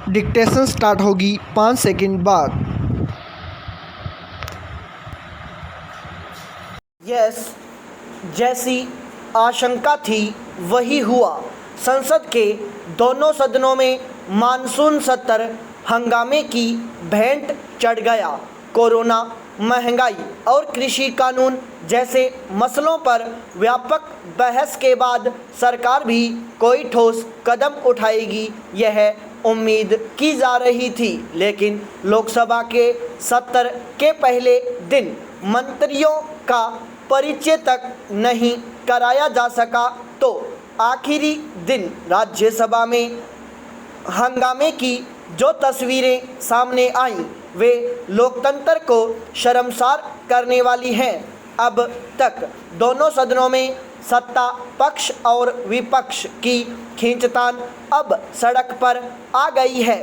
Dictation start होगी 5 second बाद। Yes, जैसी आशंका थी वही हुआ। संसद के दोनों सदनों में मानसून सत्र हंगामे की भेंट चढ़ गया। कोरोना, महंगाई और कृषि कानून जैसे मसलों पर व्यापक बहस के बाद सरकार भी कोई ठोस कदम उठाएगी, यह उम्मीद की जा रही थी। लेकिन लोकसभा के सत्र के पहले दिन मंत्रियों का परिचय तक नहीं कराया जा सका तो आखिरी दिन राज्यसभा में हंगामे की जो तस्वीरें सामने आईं वे लोकतंत्र को शर्मसार करने वाली हैं। अब तक दोनों सदनों में सत्ता पक्ष और विपक्ष की खींचतान अब सड़क पर आ गई है।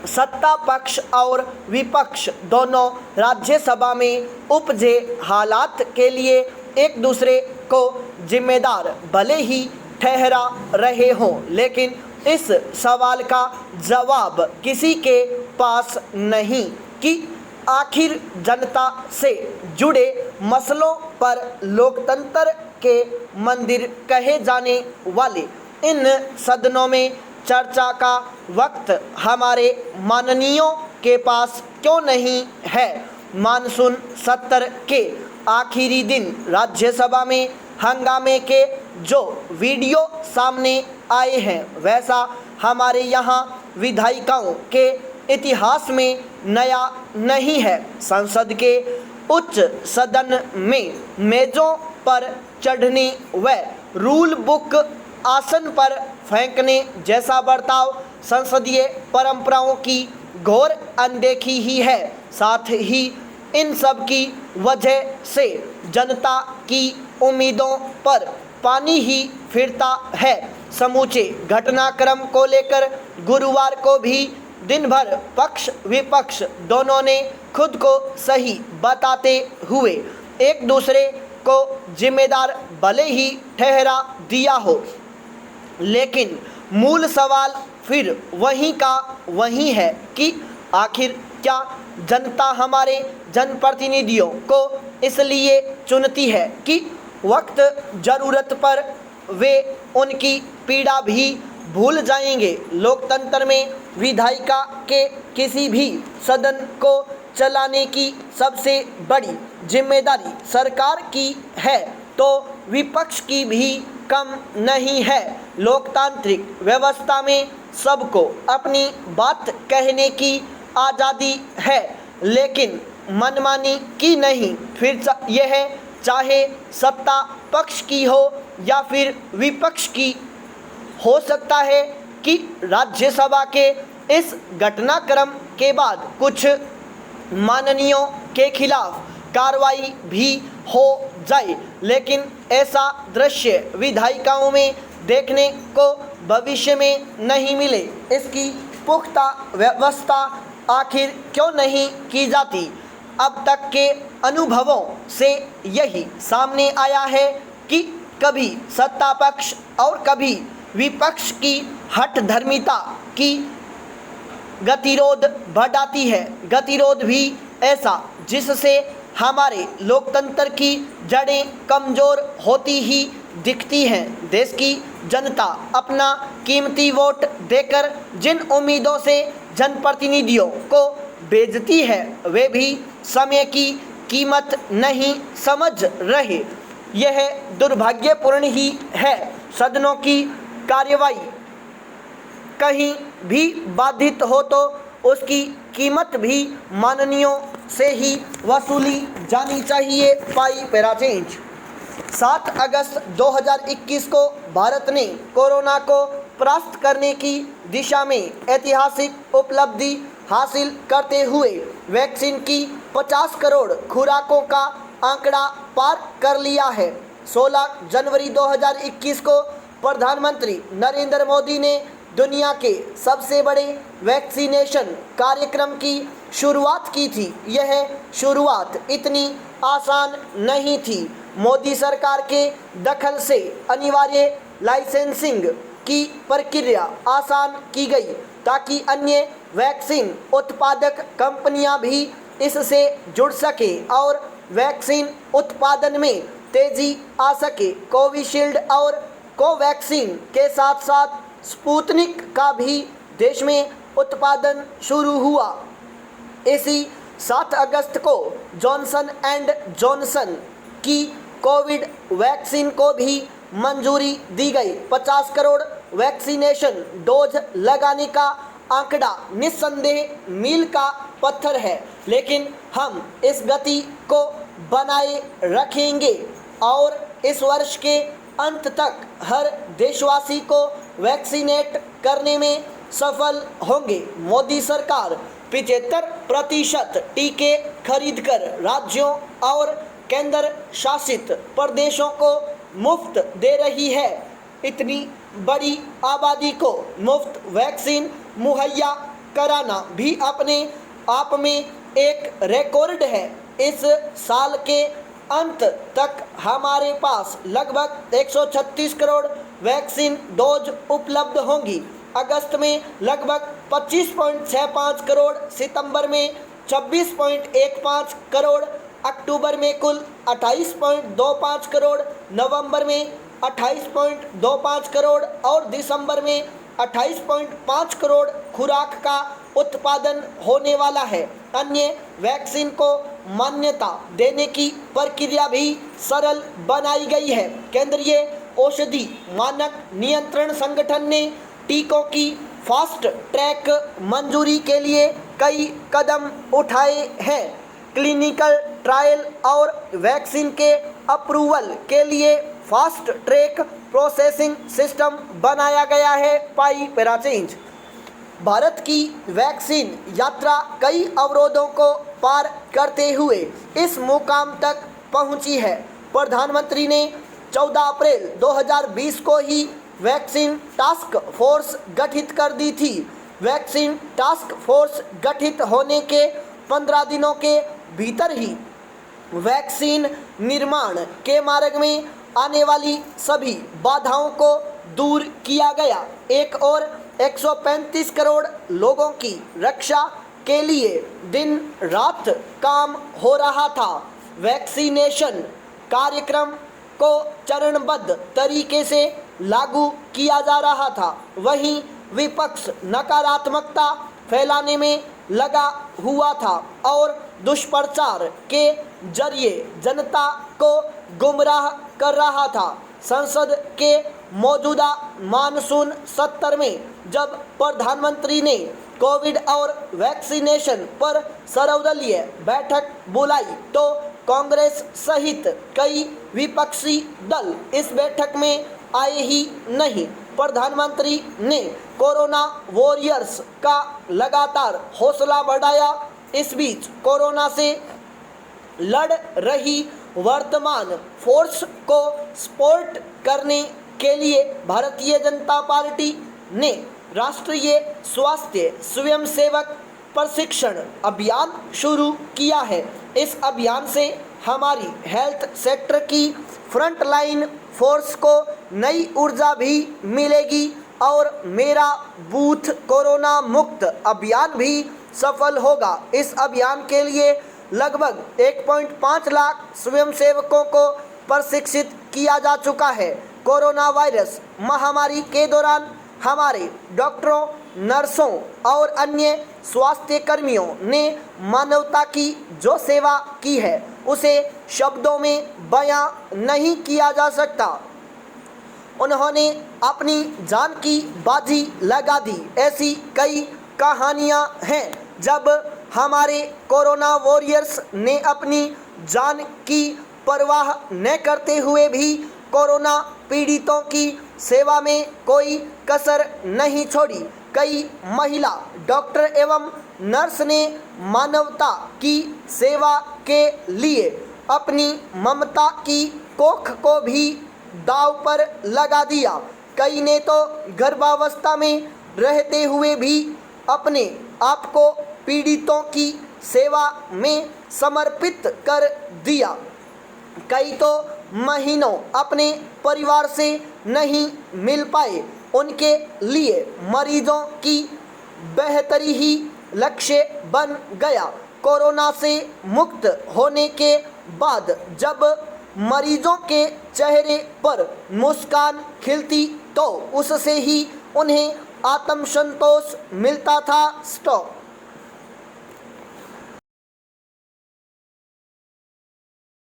सत्ता पक्ष और विपक्ष दोनों राज्यसभा में उपजे हालात के लिए एक दूसरे को जिम्मेदार भले ही ठहरा रहे हों, लेकिन इस सवाल का जवाब किसी के पास नहीं कि आखिर जनता से जुड़े मसलों पर लोकतंत्र के मंदिर कहे जाने वाले इन सदनों में चर्चा का वक्त हमारे माननीयों के पास क्यों नहीं है। मानसून सत्र के आखिरी दिन राज्यसभा में हंगामे के जो वीडियो सामने आए हैं वैसा हमारे यहाँ विधायिकाओं के इतिहास में नया नहीं है। संसद के उच्च सदन में मेजों पर चढ़ने व रूल बुक आसन पर फेंकने जैसा बर्ताव संसदीय परंपराओं की घोर अनदेखी ही है। साथ ही इन सब की वजह से जनता की उम्मीदों पर पानी ही फिरता है। समूचे घटनाक्रम को लेकर गुरुवार को भी दिन भर पक्ष विपक्ष दोनों ने खुद को सही बताते हुए एक दूसरे को जिम्मेदार भले ही ठहरा दिया हो, लेकिन मूल सवाल फिर वहीं का वहीं है कि आखिर क्या जनता हमारे जनप्रतिनिधियों को इसलिए चुनती है कि वक्त ज़रूरत पर वे उनकी पीड़ा भी भूल जाएंगे। लोकतंत्र में विधायिका के किसी भी सदन को चलाने की सबसे बड़ी जिम्मेदारी सरकार की है तो विपक्ष की भी कम नहीं है। लोकतांत्रिक व्यवस्था में सबको अपनी बात कहने की आज़ादी है, लेकिन मनमानी की नहीं। फिर यह चाहे सत्ता पक्ष की हो या फिर विपक्ष की। हो सकता है कि राज्यसभा के इस घटनाक्रम के बाद कुछ माननीयों के खिलाफ कार्रवाई भी हो जाए, लेकिन ऐसा दृश्य विधायिकाओं में देखने को भविष्य में नहीं मिले, इसकी पुख्ता व्यवस्था आखिर क्यों नहीं की जाती। अब तक के अनुभवों से यही सामने आया है कि कभी सत्ता पक्ष और कभी विपक्ष की हठधर्मिता की गतिरोध बढ़ाती है। गतिरोध भी ऐसा जिससे हमारे लोकतंत्र की जड़ें कमज़ोर होती ही दिखती हैं। देश की जनता अपना कीमती वोट देकर जिन उम्मीदों से जनप्रतिनिधियों को भेजती है वे भी समय की कीमत नहीं समझ रहे। यह दुर्भाग्यपूर्ण ही है। सदनों की कार्यवाही कहीं भी बाधित हो तो उसकी कीमत भी माननीयों से ही वसूली जानी चाहिए। पाई पैरा चेंज। 7 अगस्त 2021 को भारत ने कोरोना को परास्त करने की दिशा में ऐतिहासिक उपलब्धि हासिल करते हुए वैक्सीन की 50 करोड़ खुराकों का आंकड़ा पार कर लिया है। 16 जनवरी 2021 को प्रधानमंत्री नरेंद्र मोदी ने दुनिया के सबसे बड़े वैक्सीनेशन कार्यक्रम की शुरुआत की थी। यह शुरुआत इतनी आसान नहीं थी। मोदी सरकार के दखल से अनिवार्य लाइसेंसिंग की प्रक्रिया आसान की गई ताकि अन्य वैक्सीन उत्पादक कंपनियां भी इससे जुड़ सके और वैक्सीन उत्पादन में तेजी आ सके। कोविशील्ड और कोवैक्सीन के साथ साथ स्पुतनिक का भी देश में उत्पादन शुरू हुआ। इसी 7 अगस्त को जॉनसन एंड जॉनसन की कोविड वैक्सीन को भी मंजूरी दी गई। 50 करोड़ वैक्सीनेशन डोज लगाने का आंकड़ा निस्संदेह मील का पत्थर है, लेकिन हम इस गति को बनाए रखेंगे और इस वर्ष के अंत तक हर देशवासी को वैक्सीनेट करने में सफल होंगे। मोदी सरकार 75% टीके खरीदकर राज्यों और केंद्र शासित प्रदेशों को मुफ्त दे रही है। इतनी बड़ी आबादी को मुफ्त वैक्सीन मुहैया कराना भी अपने आप में एक रिकॉर्ड है। इस साल के अंत तक हमारे पास लगभग 136 करोड़ वैक्सीन डोज उपलब्ध होंगी। अगस्त में लगभग 25.65 करोड़, सितंबर में 26.15 करोड़, अक्टूबर में कुल 28.25 करोड़, नवंबर में 28.25 करोड़ और दिसंबर में 28.5 करोड़ खुराक का उत्पादन होने वाला है। अन्य वैक्सीन को मान्यता देने की प्रक्रिया भी सरल बनाई गई है। केंद्रीय औषधि मानक नियंत्रण संगठन ने टीकों की फास्ट ट्रैक मंजूरी के लिए कई कदम उठाए हैं। क्लिनिकल ट्रायल और वैक्सीन के अप्रूवल के लिए फास्ट ट्रैक प्रोसेसिंग सिस्टम बनाया गया है। पाई पैराचेंज भारत की वैक्सीन यात्रा कई अवरोधों को पार करते हुए इस मुकाम तक पहुंची है। प्रधानमंत्री ने 14 अप्रैल 2020 को ही वैक्सीन टास्क फोर्स गठित कर दी थी। वैक्सीन टास्क फोर्स गठित होने के 15 दिनों के भीतर ही वैक्सीन निर्माण के मार्ग में आने वाली सभी बाधाओं को दूर किया गया। एक और 135 करोड़ लोगों की रक्षा के लिए दिन रात काम हो रहा था। वैक्सीनेशन कार्यक्रम को चरणबद्ध तरीके से लागू किया जा रहा था। वहीं विपक्ष नकारात्मकता फैलाने में लगा हुआ था और दुष्प्रचार के जरिए जनता को गुमराह कर रहा था। संसद के मौजूदा मानसून सत्र में जब प्रधानमंत्री ने कोविड और वैक्सीनेशन पर सर्वदलीय बैठक बुलाई तो कांग्रेस सहित कई विपक्षी दल इस बैठक में आए ही नहीं। प्रधानमंत्री ने कोरोना वॉरियर्स का लगातार हौसला बढ़ाया। इस बीच कोरोना से लड़ रही वर्तमान फोर्स को सपोर्ट करने के लिए भारतीय जनता पार्टी ने राष्ट्रीय स्वास्थ्य स्वयंसेवक प्रशिक्षण अभियान शुरू किया है। इस अभियान से हमारी हेल्थ सेक्टर की फ्रंट लाइन फोर्स को नई ऊर्जा भी मिलेगी और मेरा बूथ कोरोना मुक्त अभियान भी सफल होगा। इस अभियान के लिए लगभग 1.5 लाख स्वयंसेवकों को प्रशिक्षित किया जा चुका है। कोरोना वायरस महामारी के दौरान हमारे डॉक्टरों, नर्सों और अन्य स्वास्थ्य कर्मियों ने मानवता की जो सेवा की है उसे शब्दों में बयां नहीं किया जा सकता। उन्होंने अपनी जान की बाजी लगा दी। ऐसी कई कहानियां हैं जब हमारे कोरोना वॉरियर्स ने अपनी जान की परवाह न करते हुए भी कोरोना पीड़ितों की सेवा में कोई कसर नहीं छोड़ी। कई महिला डॉक्टर एवं नर्स ने मानवता की सेवा के लिए अपनी ममता की कोख को भी दांव पर लगा दिया। कई ने तो गर्भावस्था में रहते हुए भी अपने आप को पीड़ितों की सेवा में समर्पित कर दिया। कई तो महीनों अपने परिवार से नहीं मिल पाए। उनके लिए मरीजों की बेहतरी ही लक्ष्य बन गया। कोरोना से मुक्त होने के बाद जब मरीजों के चेहरे पर मुस्कान खिलती तो उससे ही उन्हें आत्मसंतोष मिलता था। स्टॉप।